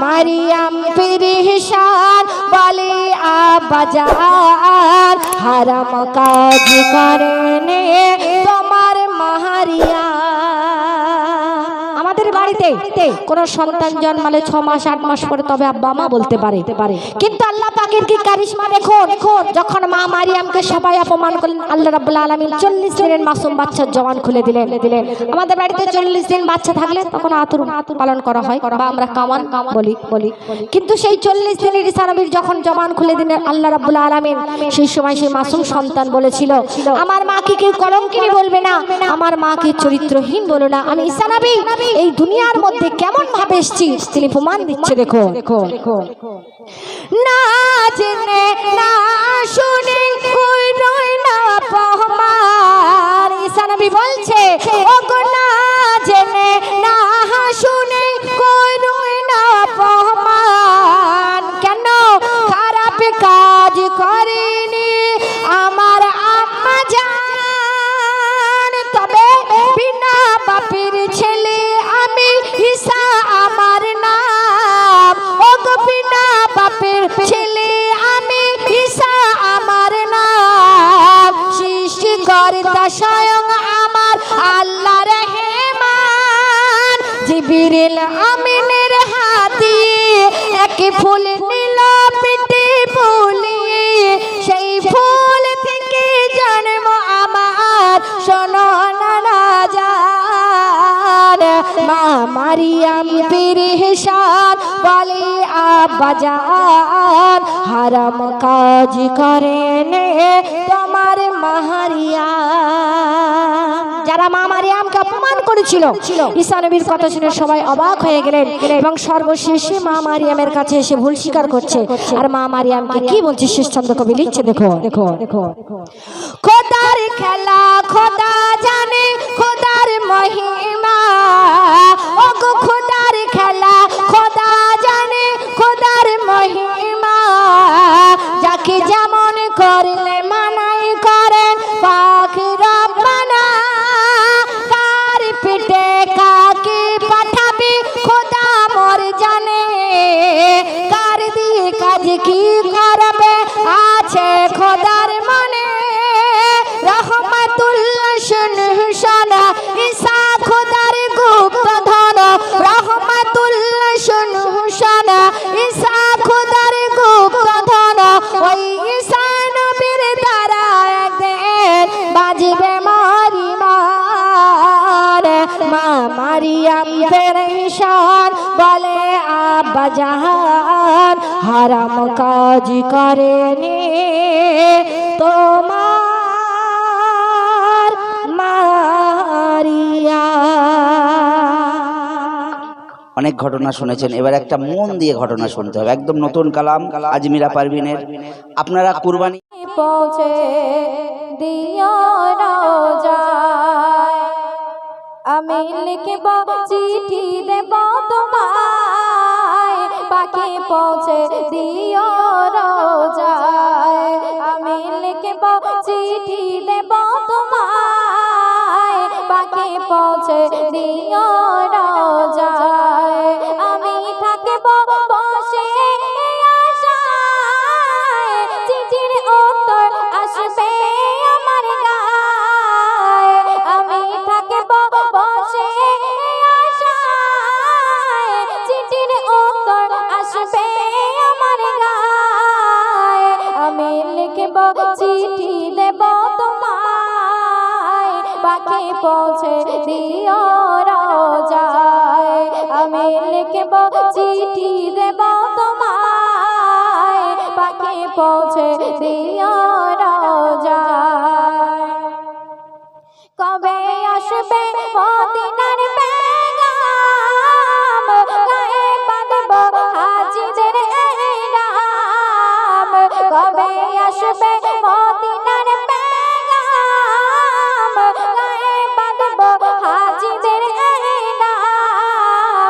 মারিয়াম পেরেশান বলে আব্বাজান হারাম কাজ করেনে তোমার মারিয়া। আমাদের বাড়িতে কোনো সন্তান জন্মালে 6 মাস 8 মাস পরে তবে আব্বা মা বলতে পারে, কিন্তু আল্লাহ পাকের কি কারিশমা দেখুন, যখন মা মারিয়ামকে সবাই অপমান করলেন আল্লাহ রাব্বুল আলামিন 40 দিনের মাসুম বাচ্চার জবান খুলে দিলেন। আমাদের বাড়িতে 40 দিন বাচ্চা থাকলে তখন আতুর পালন করা হয় বা আমরা কামান বলি, কিন্তু সেই 40 দিনের ঈসা নবীর যখন জবান খুলে দিলেন আল্লাহ রাব্বুল আলামিন, সেই সময় সেই মাসুম সন্তান বলেছিল আমার মাকে কেউ কলঙ্কিনী বলবে না, আমার মাকে চরিত্রহীন বলো না, আমি ঈসা নবী এই দুনিয়ার মধ্যে কেমন ভাবে এসেছি তিনি প্রমাণ দিচ্ছে। দেখো না জেনে না শুনে কই রয় না প্রমাণ, ঈসা নবী বলছে ওগো না জেনে না শুনে কই রয় না প্রমাণ, কেন খারাপ কাজ করেনি আমার আম্মা জান, তবে বিনা বাপের ছেলে আমি ঈসা আমার নাম, ওগো বিনা বাপের ছেলে আমি ঈসা আমার নাম, সৃষ্টিকর্তা স্বয়ং আমার আল্লাহ রহমান, জিবরিল আমিনের হাতে এক ফুল নিল পেটে বলিয়ে, সেই ফুল থেকে জন্ম আমার শোনো না জান, মা মারিয়াম পেরেশান বলে আব্বাজান হারাম কাজ করেনে তোমার মারিয়া। যারা মা মারিয়ামকে অপমান করেছিল ঈসা নবীর কথা শুনে সবাই অবাক হয়ে গেলেন এবং সর্বশেষে মা মারিয়ামের কাছে এসে ভুল স্বীকার করছে। আর মা মারিয়ামকে কি বলছে শেষ চন্দ্র কবি লিখছে, দেখো খোদার খেলা খোদা জানে খোদার মহিমা, ওগো খোদার খেলা খোদা জানে খোদার মহিমা, যাকে যেমন করলে মানাই করেন পাক রব্বানা, কার পেটে কাকে পাঠাবে খোদা মোর জানে, কার দিয়ে কাজ কি করবে আছে খোদার মনে, রহমাতুল্লাহ শুনহুশানা ঈসা খোদার গুপ্ত ধন, রহমাতুল্লাহ শুনহুশানা ঈসা খোদার গুপ্ত ধন, ওই ঈসা নবীর দ্বারা একদিন বাজবে মরিমান, মা মারিয়াম পেরেশান বলে আব্বাজান হারাম কাজ করেনি তোমার মারিয়া। অনেক ঘটনা শুনেছেন, এবার একটা মন দিয়ে ঘটনা শুনতে হবে, একদম নতুন কালাম আজমিরা পারভিনের। আপনারা কুরবানি পৌঁছে দিও রোজায়, আমি লিখব চিঠি দেব তোমায়, পাখি পৌঁছে দিও রোজায়, আমি লিখব চিঠি দেব তোমায়, পাখি পৌঁছে দিও রোজায়, আমি থাকব বসে আশায়, চিঠির উত্তর আসবে আমার গায়ে, আমি থাকব বসে আশায়, চিঠির উত্তর আসবে আমার গায়ে, আমি লিখব চিঠি দেব তোমায়, পাখি পৌঁছে দিও রোজায়, আমি লিখব চিঠি দেব তোমায়, পাখি পৌঁছে দিও রোজায়, কবে আসবে মদিনার পেগাম, গায়ে বাঁধব হাজিদের ihram, কবে আসবে মদিনার পেগাম, গায়ে বাঁধব হাজিদের ihram,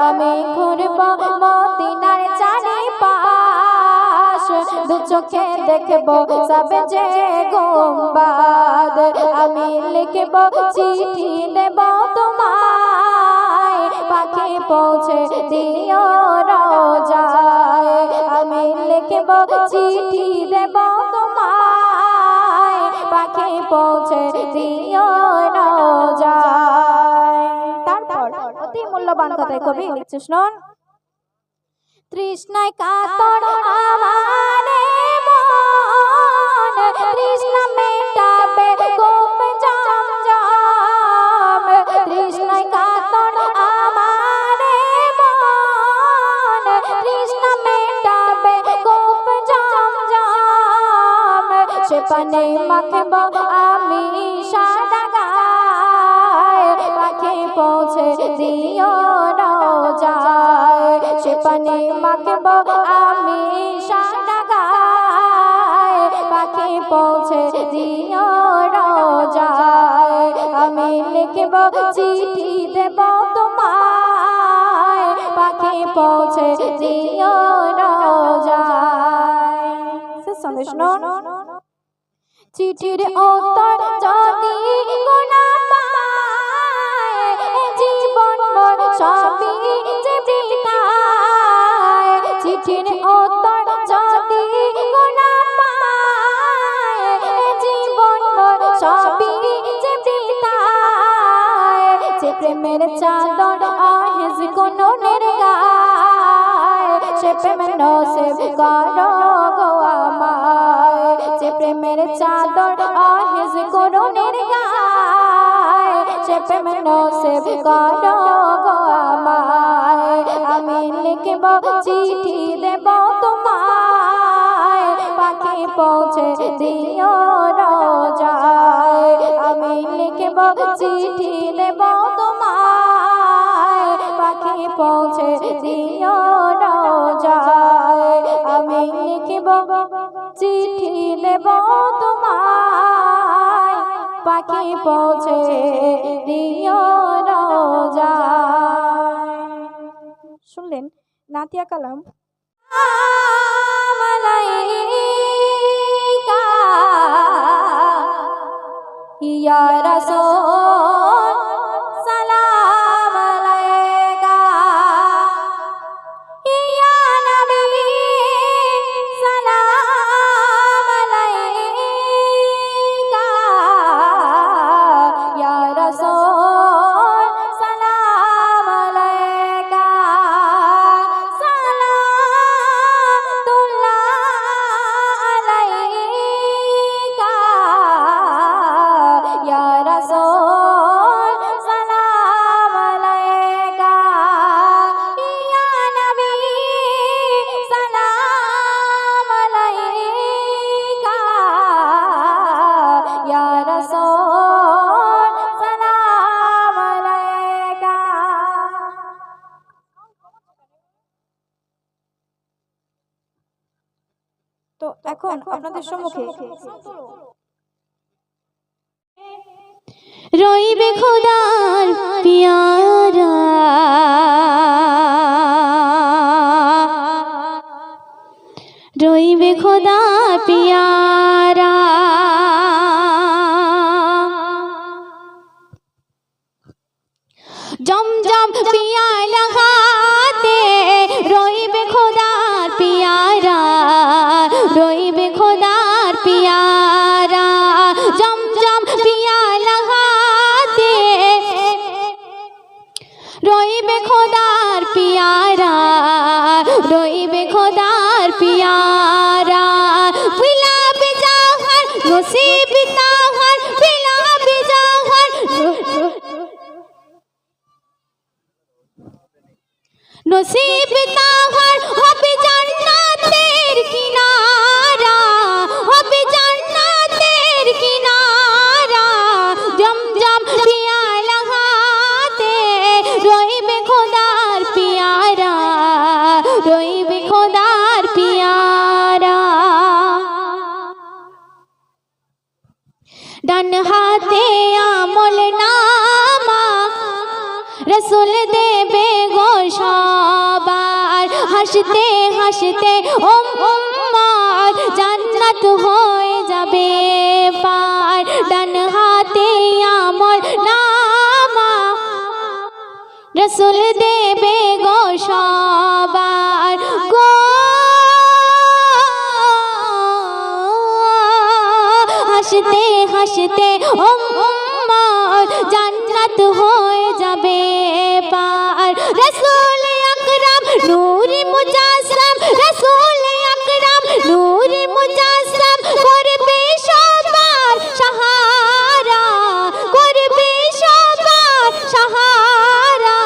আমি ঘুরব মদিনার চারিপাশ, দু চোখে দেখব সব যে গুম্বাদ, আমি লিখব চিঠি দেব তোমায়, পাখি পৌঁছে দিও রোজায় আমি লিখব চিঠি দেব তোমায় পাখি পৌঁছে দিও রোজায় তারপর অতি মূল্যবান কথায় কবি লিখছে শুনুন তৃষ্ণায় কাতর আমারে মন তৃষ্ণা মেটাবে গোপ জাম জাম তৃষ্ণায় কাতর আমারে মন তৃষ্ণা মেটাবে গোপ জাম জাম সে পানে মাখব আমি সাদা গায় পাখি পৌঁছে দিও রোজায় সে পানে মাখব আমি সাদা গায় পাখি পৌঁছে দিও রোজায় আমি লিখব চিঠি দেব তোমায় পাখি পৌঁছে দিও রোজায় সন্দেশ চিঠির উত্তর যদি গোনা পায় জীবন মোর সবই যে বৃথায় চিঠির উত্তর যদি গোনা পায় জীবন মোর সবই যে বৃথায় যে প্রেমের চাদর আহেজ কোনের গায় সে প্রেম নসিব করো গো আমায় যে প্রেমের চাদর আহেজ কোনের গায় সে প্রেম নসিব করো গো আমায় আমি লিখব চিঠি দেব তোমায় পাখি পৌঁছে দিও রোজায় আমি লিখব চিঠি দেব তোমায় পাখি পৌঁছে দিও রোজায় আমি লিখব চিঠি দেব তোমায় পাখি পৌঁছে দিও রোজায় শুনলেন নাতিয়া কালাম মালাইকা ইয়া রাসূল সালাম আলাইকা ইয়া নবী সালাম আলাইকা ইয়া রাসূল সালাম আলাইকা সালাতুল্লাহ আলাইকা ইয়া রাসূল সালাম আলাইকা ইয়া নবী সালাম আলাইকা ইয়া রাসূল সালাম আলাইকা তো এখন আপনাদের সম্মুখে রইবে খোদার পিয়ারা রইবে খোদা পিয়ারা জমজম পিয়ালা হাতে রইবে খোদার পিয়ারা রইবে খোদার পিয়ারা জমজম পিয়ালা হাতে রইবে খোদার পিয়ারা রইবে খোদার পিয়ারা বিলাবে জাহার নসিব তাহার বিলাবে জাহার নসিব তাহার হবে জান্নাতের কিনারা হবে জান্নাতের কিনারা জমজম পিয়ালা হাতে রইবে খোদার পিয়ারা রইবে খোদার পিয়ারা ডান হাতে আমল নামা রসুল দেবে গো সবার হাসতে হাসতে উম্মত জান্নাত হয়ে যাবে পার ডান হাতে আমল নামা রসুল দেবে গো সবার গো হাসতে হাসতে উম্মত জান্নাত হয়ে যাবে পার রসুল আকরাম নূরে মুজাসসাম রসুল আকরাম নূরে মুজাসসাম করবে সবার সাহারা করবে সবার সাহারা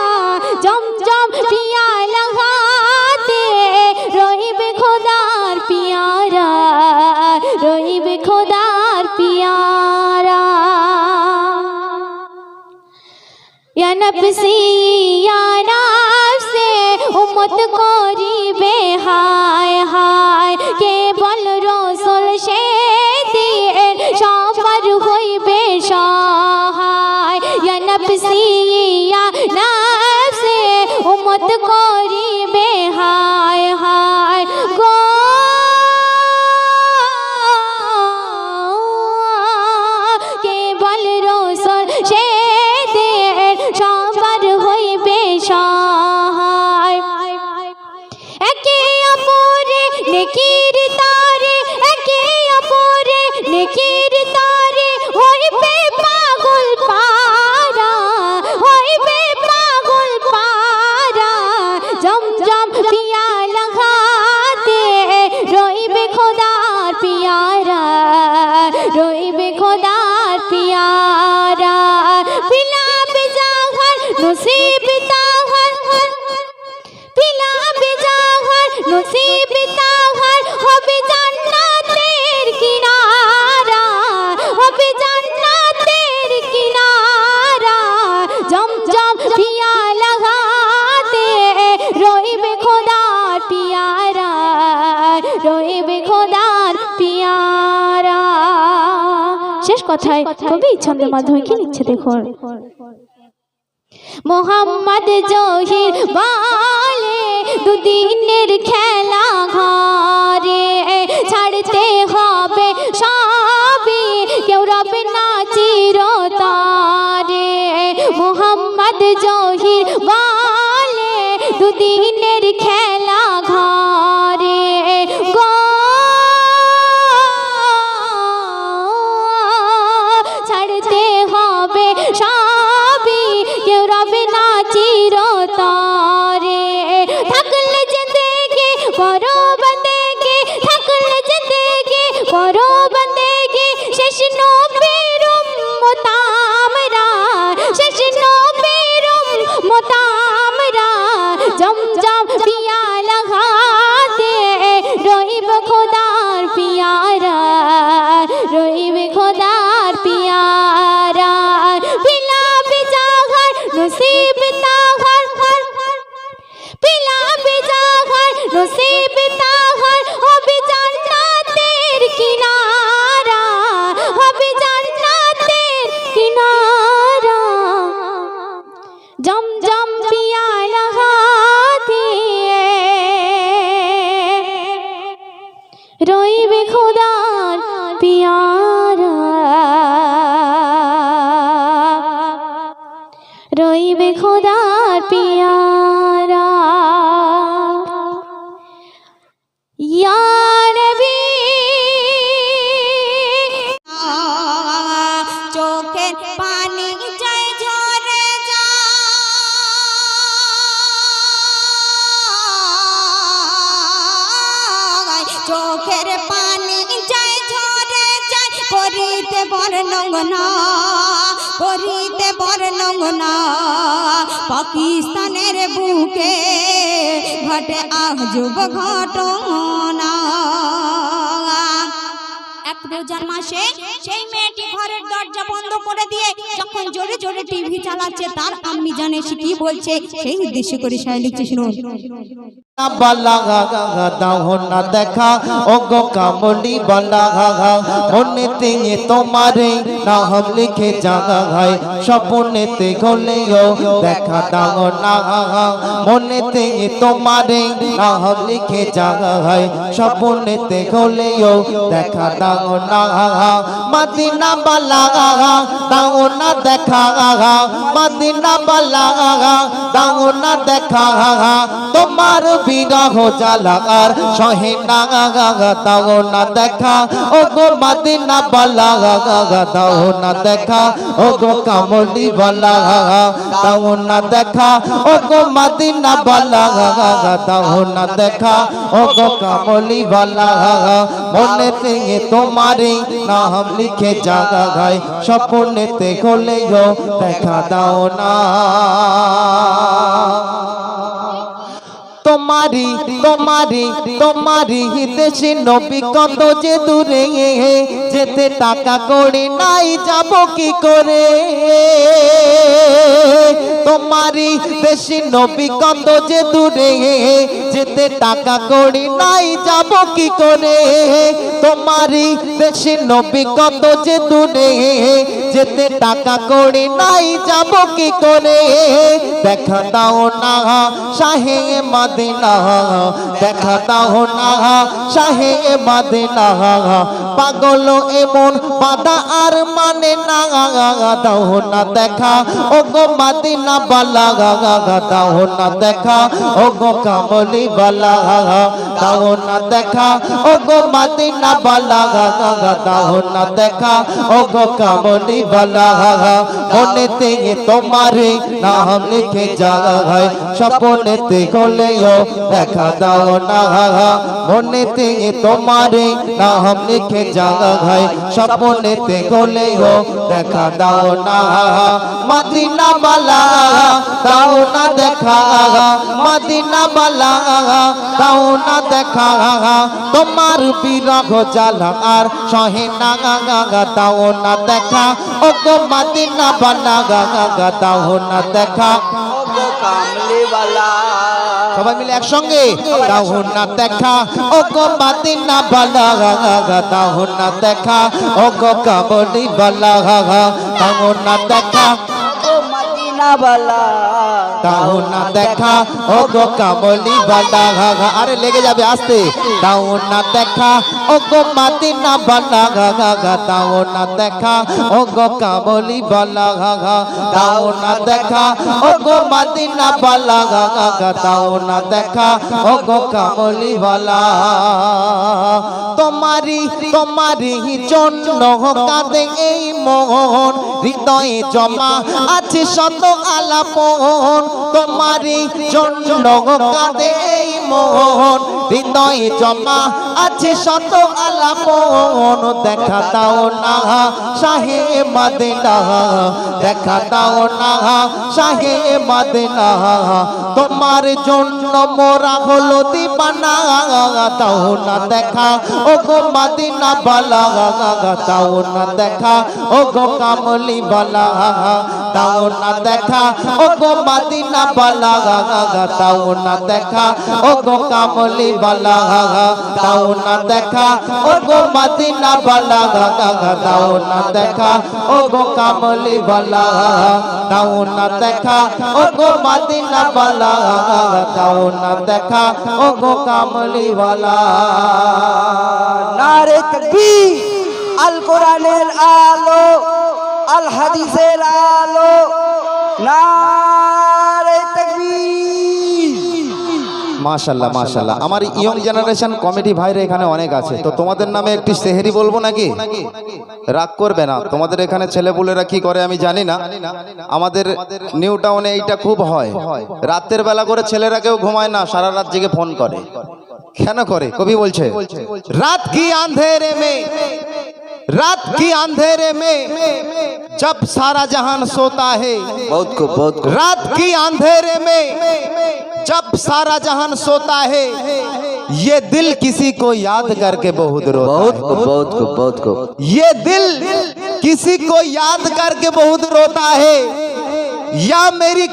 জমজম পিয়ালা হাতে রহিবে খোদার পিয়ারা রহিবে খোদার পিয়ারা या नफ्सी या नफ्से उम्मत करिबे हाय हाय केवल रसूल से दिए सफर হইবে সহায় या नफ्सी या नफ्से उम्मत करिबे हाय हाय गो केवल रसूल से সবার হইবে সহায় একে অপরে নেকির তারে একে অপরে নেকির তারে হইবে পাগল পারা হইবে পাগল পারা জমজম পিয়ালা হাতে রইবে খোদার পিয়ারা রইবে খোদার পিয়ারা नसीब ताहर पिला बेजाहर नसीब ताहर होबे जन्नतेर किनारा होबे जन्नतेर किनारा जमजम पियाला हाते রইবে খোদার পিয়ারা রইবে খোদার পিয়ারা শেষ কথায় কবি ছন্দের মাধ্যমে কি লিখছে দেখুন মোহাম্মদ জহির বলে দুদিনের খেলা ঘরে ছাড়তে হবে সবই কেউ রবে না চিরতরে মোহাম্মদ জহির বলে দুদিনের খেলা ঘরে গো ছাড়তে হবে সবই কেউ রবে না চিরতরে থাকলে জিন্দেগি করো বন্দেগি থাকলে জিন্দেগি করো বন্দেগি শেষ নবীর উম্মত আমরা শেষ নবীর উম্মত আমরা জমজম পিয়ালা হাতে রইবে খোদার পিয়ারা রইবে খোদার পিয়ারা পিলা বেজাহার নসিব তাহার পিলা বেজাহার নসিব তাহার হবে জান্নাতের কিনারা হবে জান্নাতের কিনারা জমজম পিয়ালা হাতে রইবে খোদার পিয়ারা রইবে খোদার পিয়ারা ইয়া নবী চোখের পানি যায় ঝরে যায় চোখের পানি যায় ঝরে যায় করিতে বর্ণনা করিতে বর্ণনা পাকিস্তানের বুকে ঘটে আজব ঘটনা এক রোজার মাসে সেই মেয়েটি ঘরের দরজা বন্ধ করে দিয়ে যখন জোরে জোরে টিভি চালাচ্ছে তার আম্মি জানে সে কি বলছে সেই উদ্দেশ্য করে শায়রি লিখছে শুনুন বালা দাও না দেখা ওগো কামলি বালা মনেতে তোমারে নাম লিখে জাগায় স্বপ্নেতে গলেও দেখা দাও না মনেতে তোমারে নাম লিখে জাগায় স্বপ্নেতে গলেও দেখা দাও না মদিনা বালা দাও না দেখা মদিনা বালা দাও না দেখা তোমার বিরহ জ্বালা আর সহে না দাও না দেখা ও গো মদিনা বালা দাও না দেখা ও গো কামলি বালা দাও না দেখা ও গো মদিনা বালা দাও না দেখা ও গো কামলি বালা মনেতে তোমারে নাম লিখে জাগায় স্বপ্নেতে হলেও দেখা দাও না তোমারি তোমারি তোমারি দেশে নবী কত যে দূরে যেতে টাকা করে নাই যাব কি করে তোমারি দেশে নবী কত যে দূরে যেতে টাকা করে নাই যাব কি করে তোমারি দেশে নবী কত যে দূরে যেতে টাকা করে নাই যাব কি করে দেখা দাও না শাহে মদিনা দেখা দাও না শাহে মদিনা পাগল এমন বাদা আর মানে না দাও না দেখা ও গো মদিনা বালা দাও না দেখা ও গো কামলি বালা দাও না দেখা ও গো মদিনা বালা দাও না দেখা ও গো কামলি বালা মনেতে তোমারে নাম লিখে যায় স্বপ্নেতে হলেও দেখা দাও না মনেতে তোমারে নাম লিখে যায় স্বপ্নেতে হলেও দেখা দাও না মদিনা বালা দাও না দেখা মদিনা বালা দাও না দেখা তোমার বিরহ জ্বালা আর সহে না দাও না দেখা ও গো মদিনা বালা দাও না দেখা ও গো কামলি বালা সবাই মিলে একসঙ্গে দাও না দেখা ও গো মদিনা বালা দাও না দেখা ও গো কামলি বালা দাও না দেখা ও মদিনা বালা দাও না দেখা ও গো কামলি বালা আরে লেগে যাবে আস্তে দাও না দেখা ও গো মদিনা বালা দাও না দেখা ও গো কামলি বালা দাও না দেখা ও গো মদিনা বালা দাও না দেখা ও গো কামলি বালা তোমারি তোমারি জন্য কাঁদে এই মন হৃদয়ে জমা আছে শত আলাপন তোমারি জন্য কাঁদে এই মন হৃদয়ে জমা আছে শত আলাপন দেখা দাও না শাহে মদিনা দেখা দাও না শাহে মদিনা তোমার জন্য মোরা হলো দিবানা দাও না দেখা ও গো মদিনা বালা দাও না দেখা ও গো কামলি বালা দাও না দেখা ও গো মদিনা বালা দাও না দেখা ও গো কামলি বালা দাও না দেখা ও গো মদিনা বালা দাও না দেখা ও গো কামলি বালা দাও না দেখা ও গো মদিনা বালা দাও না দেখা ও গো কামলি বালা নারে তাকবীর আল কোরআনের আলো আল হাদিসের আলো নারে তাকবীর মাশাআল্লাহ মাশাআল্লাহ আমার ইয়ং জেনারেশন কমেডি ভাইরা এখানে অনেক আছে তো তোমাদের নামে একটি সেহরি বলবো নাকি রাগ করবে না তোমাদের এখানে ছেলেপুলেরা কি করে আমি জানি না আমাদের নিউ টাউনে এইটা খুব হয় রাতের বেলা করে ছেলেরা কেউ ঘুমায় না সারা রাত জেগে ফোন করে কেন করে কবি বলছে রাত কি আঁধেরে মে रात की अंधेरे में जब सारा जहान सोता है बहुत खूब रात की अंधेरे में जब सारा जहान सोता है ये दिल किसी को याद करके बहुत रोता है बहुत खूब ये दिल किसी को याद करके बहुत रोता है या मेरी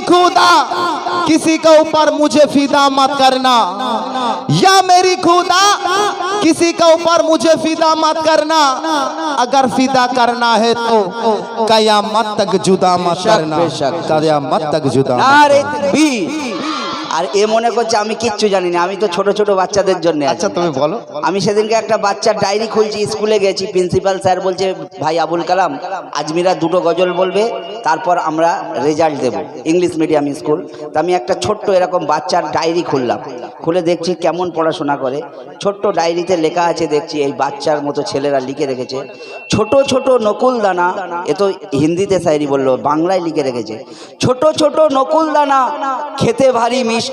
खुदा किसी के ऊपर मुझे फिदा मत करना या मेरी खुदा किसी के ऊपर मुझे फिदा मत करना अगर फिदा करना है तो कयामत तक जुदा मत करना कयामत तक जुदा नारे तकबीर আর এ মনে করছে আমি কিচ্ছু জানি না, আমি তো ছোট ছোট বাচ্চাদের জন্য আছি। আচ্ছা তুমি বলো। আমি সেদিনকে একটা বাচ্চার ডায়েরি খুলছি, স্কুলে গেছি, প্রিন্সিপাল স্যার বলছে ভাই আবুল কালাম আজমিরা দুটো গজল বলবে, তারপর আমরা রেজাল্ট দেব, ইংলিশ মিডিয়াম স্কুল। তা আমি একটা ছোট্ট এরকম বাচ্চার ডায়েরি খুললাম, খুলে দেখছি কেমন পড়াশোনা করে। ছোট্ট ডায়েরিতে লেখা আছে, দেখছি এই বাচ্চার মতো ছেলেরা লিখে রেখেছে, ছোট ছোট নকুল দানা, এ তো হিন্দিতে শায়রি বললো, বাংলায় লিখে রেখেছে, ছোট ছোট নকুল দানা খেতে ভারী মিষ্টি